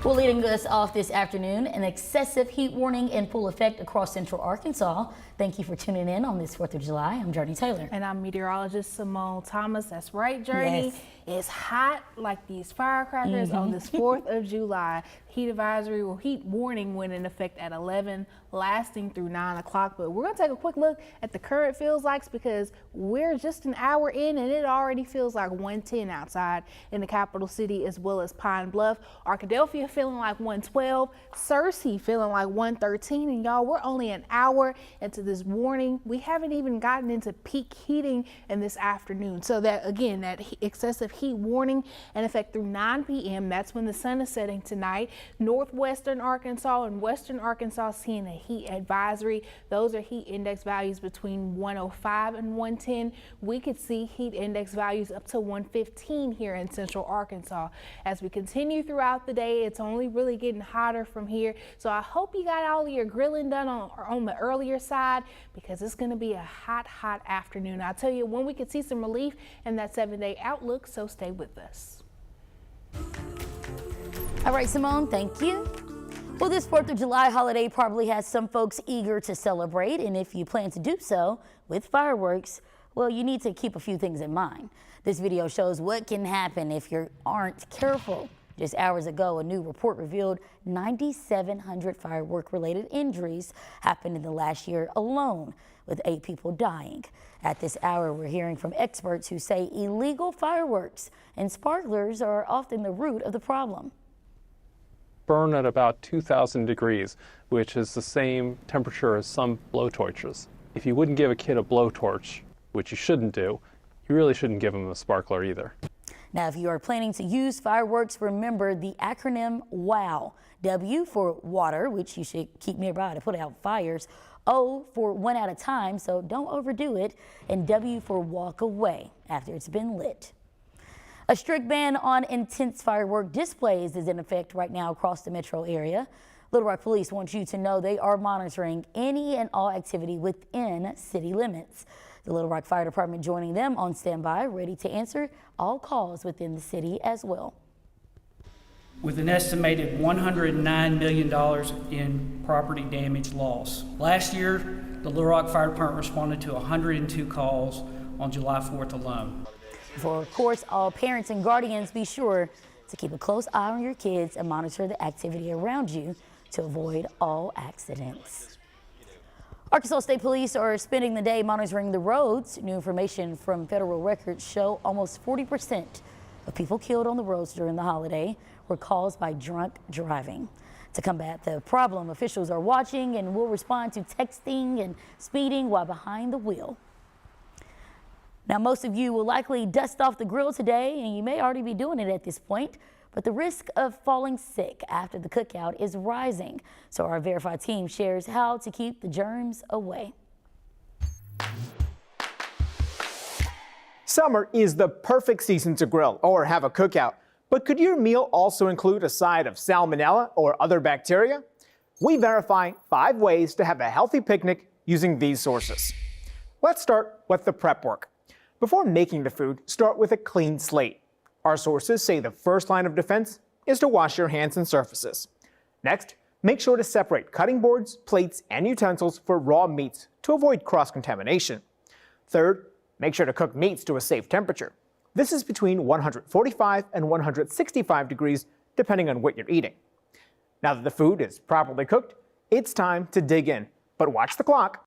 Well, leading us off this afternoon, an excessive heat warning in full effect across central Arkansas. Thank you for tuning in on this 4th of July. I'm Jurnee Taylor. And I'm meteorologist Simone Thomas. That's right, Jurnee. Yes. It's hot like these firecrackers on this 4th of July. Heat advisory or heat warning went in effect at 11, lasting through 9 o'clock. But we're going to take a quick look at the current feels likes because we're just an hour in and it already feels like 110 outside in the capital city as well as Pine Bluff. Arkadelphia feeling like 112, Searcy feeling like 113. And y'all, we're only an hour into this warning. We haven't even gotten into peak heating in this afternoon. So that, again, that excessive heat warning in effect through 9 p.m. That's when the sun is setting tonight. Northwestern Arkansas and Western Arkansas seeing a heat advisory. Those are heat index values between 105 and 110. We could see heat index values up to 115 here in central Arkansas. As we continue throughout the day, it's only really getting hotter from here. So I hope you got all of your grilling done on the earlier side because it's going to be a hot afternoon. I'll tell you when we could see some relief in that 7-day outlook, so stay with us. All right, Simone, thank you. Well, this 4th of July holiday probably has some folks eager to celebrate, and if you plan to do so with fireworks, well, you need to keep a few things in mind. This video shows what can happen if you aren't careful. Just hours ago, a new report revealed 9,700 firework-related injuries happened in the last year alone, with 8 people dying. At this hour, we're hearing from experts who say illegal fireworks and sparklers are often the root of the problem. Burn at about 2,000 degrees, which is the same temperature as some blowtorches. If you wouldn't give a kid a blowtorch, which you shouldn't do, you really shouldn't give them a sparkler either. Now, if you are planning to use fireworks, remember the acronym WOW. W for water, which you should keep nearby to put out fires. O for one at a time, so don't overdo it. And W for walk away after it's been lit. A strict ban on intense firework displays is in effect right now across the metro area. Little Rock Police wants you to know they are monitoring any and all activity within city limits. The Little Rock Fire Department joining them on standby, ready to answer all calls within the city as well. With an estimated $109 million in property damage loss. Last year, the Little Rock Fire Department responded to 102 calls on July 4th alone. For, of course, all parents and guardians, be sure to keep a close eye on your kids and monitor the activity around you to avoid all accidents. Arkansas State Police are spending the day monitoring the roads. New information from federal records show almost 40% of people killed on the roads during the holiday were caused by drunk driving. To combat the problem, officials are watching and will respond to texting and speeding while behind the wheel. Now, most of you will likely dust off the grill today, and you may already be doing it at this point, but the risk of falling sick after the cookout is rising. So our Verify team shares how to keep the germs away. Summer is the perfect season to grill or have a cookout, but could your meal also include a side of salmonella or other bacteria? We verify 5 ways to have a healthy picnic using these sources. Let's start with the prep work. Before making the food, start with a clean slate. Our sources say the first line of defense is to wash your hands and surfaces. Next, make sure to separate cutting boards, plates, and utensils for raw meats to avoid cross-contamination. Third, make sure to cook meats to a safe temperature. This is between 145 and 165 degrees, depending on what you're eating. Now that the food is properly cooked, it's time to dig in, but watch the clock.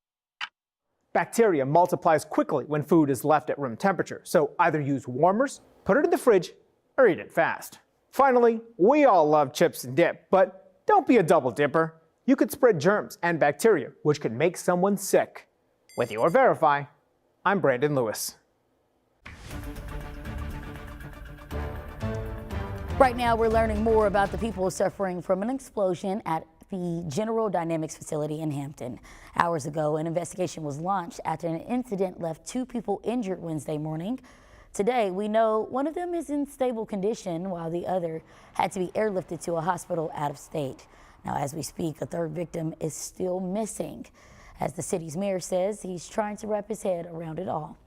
Bacteria multiplies quickly when food is left at room temperature, so either use warmers, put it in the fridge, or eat it fast. Finally, we all love chips and dip, but don't be a double dipper. You could spread germs and bacteria, which could make someone sick. With your Verify, I'm Brandon Lewis. Right now, we're learning more about the people suffering from an explosion at the General Dynamics facility in Hampton. Hours ago, an investigation was launched after an incident left 2 people injured Wednesday morning. Today, we know one of them is in stable condition while the other had to be airlifted to a hospital out of state. Now, as we speak, a 3rd victim is still missing. As the city's mayor says, he's trying to wrap his head around it all.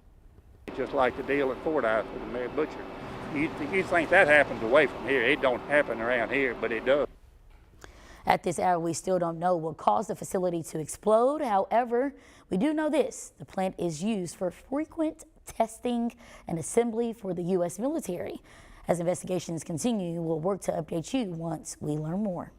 Just like the deal at Fordyce with the Mayor Butcher. You think that happens away from here. It don't happen around here, but it does. At this hour, we still don't know what caused the facility to explode. However, we do know this: the plant is used for frequent testing and assembly for the U.S. military. As investigations continue, we'll work to update you once we learn more.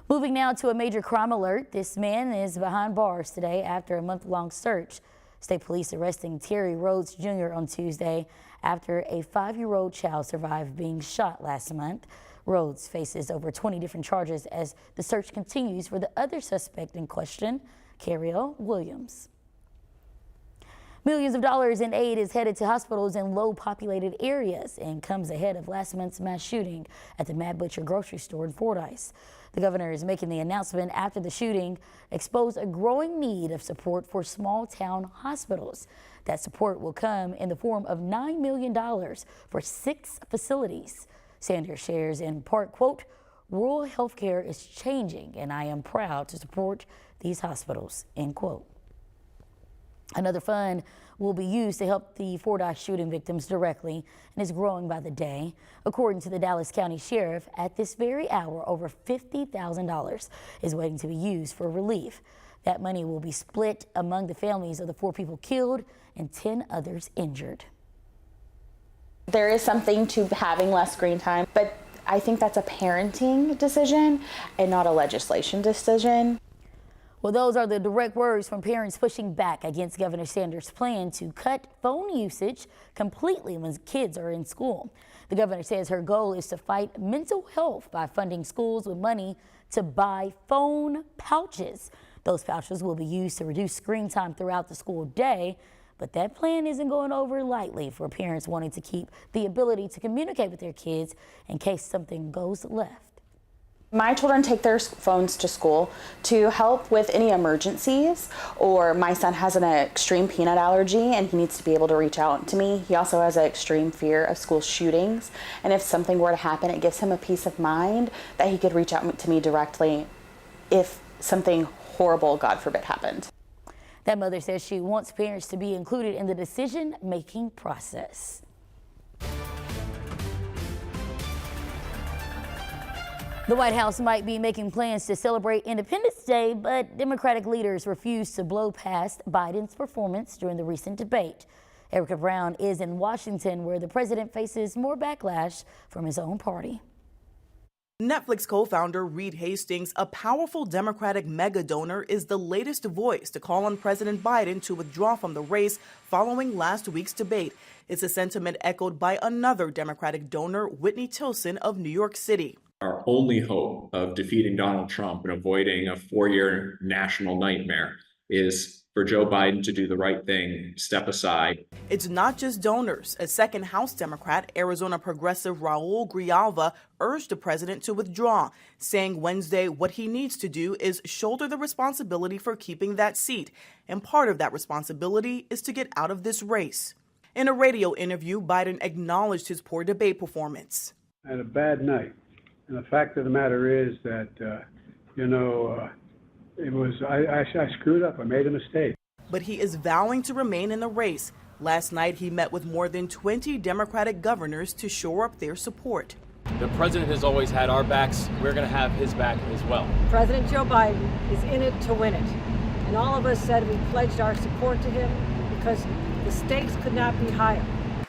Moving now to a major crime alert. This man is behind bars today after a month-long search. State police arresting Terry Rhodes Jr. on Tuesday after a 5-year-old child survived being shot last month. Rhodes faces over 20 different charges as the search continues for the other suspect in question, Cariel Williams. Millions of dollars in aid is headed to hospitals in low-populated areas and comes ahead of last month's mass shooting at the Mad Butcher grocery store in Fordyce. The governor is making the announcement after the shooting exposed a growing need of support for small-town hospitals. That support will come in the form of $9 million for 6 facilities. Sanders shares in part, quote, "Rural health care is changing, and I am proud to support these hospitals," end quote. Another fund will be used to help the Fordyce shooting victims directly and is growing by the day. According to the Dallas County Sheriff, at this very hour, over $50,000 is waiting to be used for relief. That money will be split among the families of the 4 people killed and 10 others injured. There is something to having less screen time, but I think that's a parenting decision and not a legislation decision. Well, those are the direct words from parents pushing back against Governor Sanders' plan to cut phone usage completely when kids are in school. The governor says her goal is to fight mental health by funding schools with money to buy phone pouches. Those pouches will be used to reduce screen time throughout the school day, but that plan isn't going over lightly for parents wanting to keep the ability to communicate with their kids in case something goes left. My children take their phones to school to help with any emergencies, or my son has an extreme peanut allergy and he needs to be able to reach out to me. He also has an extreme fear of school shootings, and if something were to happen, it gives him a peace of mind that he could reach out to me directly if something horrible, God forbid, happened. That mother says she wants parents to be included in the decision-making process. The White House might be making plans to celebrate Independence Day, but Democratic leaders refuse to blow past Biden's performance during the recent debate. Erica Brown is in Washington, where the president faces more backlash from his own party. Netflix co-founder Reed Hastings, a powerful Democratic mega donor, is the latest voice to call on President Biden to withdraw from the race following last week's debate. It's a sentiment echoed by another Democratic donor, Whitney Tilson of New York City. Our only hope of defeating Donald Trump and avoiding a 4-year national nightmare is for Joe Biden to do the right thing, step aside. It's not just donors. A second House Democrat, Arizona progressive Raul Grijalva, urged the president to withdraw, saying Wednesday what he needs to do is shoulder the responsibility for keeping that seat. And part of that responsibility is to get out of this race. In a radio interview, Biden acknowledged his poor debate performance. I had a bad night. And the fact of the matter is that, I screwed up. I made a mistake. But he is vowing to remain in the race. Last night, he met with more than 20 Democratic governors to shore up their support. The president has always had our backs. We're going to have his back as well. President Joe Biden is in it to win it. And all of us said we pledged our support to him because the stakes could not be higher.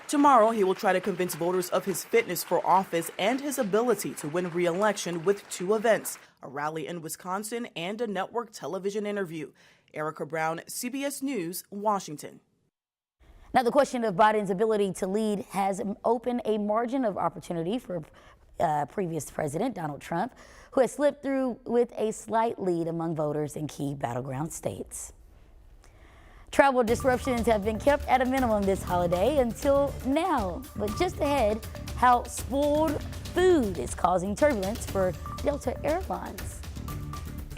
Tomorrow, he will try to convince voters of his fitness for office and his ability to win re-election with 2 events, a rally in Wisconsin and a network television interview. Erica Brown, CBS News, Washington. Now, the question of Biden's ability to lead has opened a margin of opportunity for previous President Donald Trump, who has slipped through with a slight lead among voters in key battleground states. Travel disruptions have been kept at a minimum this holiday until now. But just ahead, how spoiled food is causing turbulence for Delta Airlines.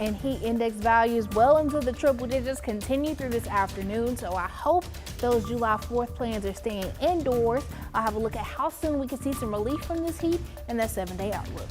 And heat index values well into the triple digits continue through this afternoon. So I hope those July 4th plans are staying indoors. I'll have a look at how soon we can see some relief from this heat and that 7-day outlook.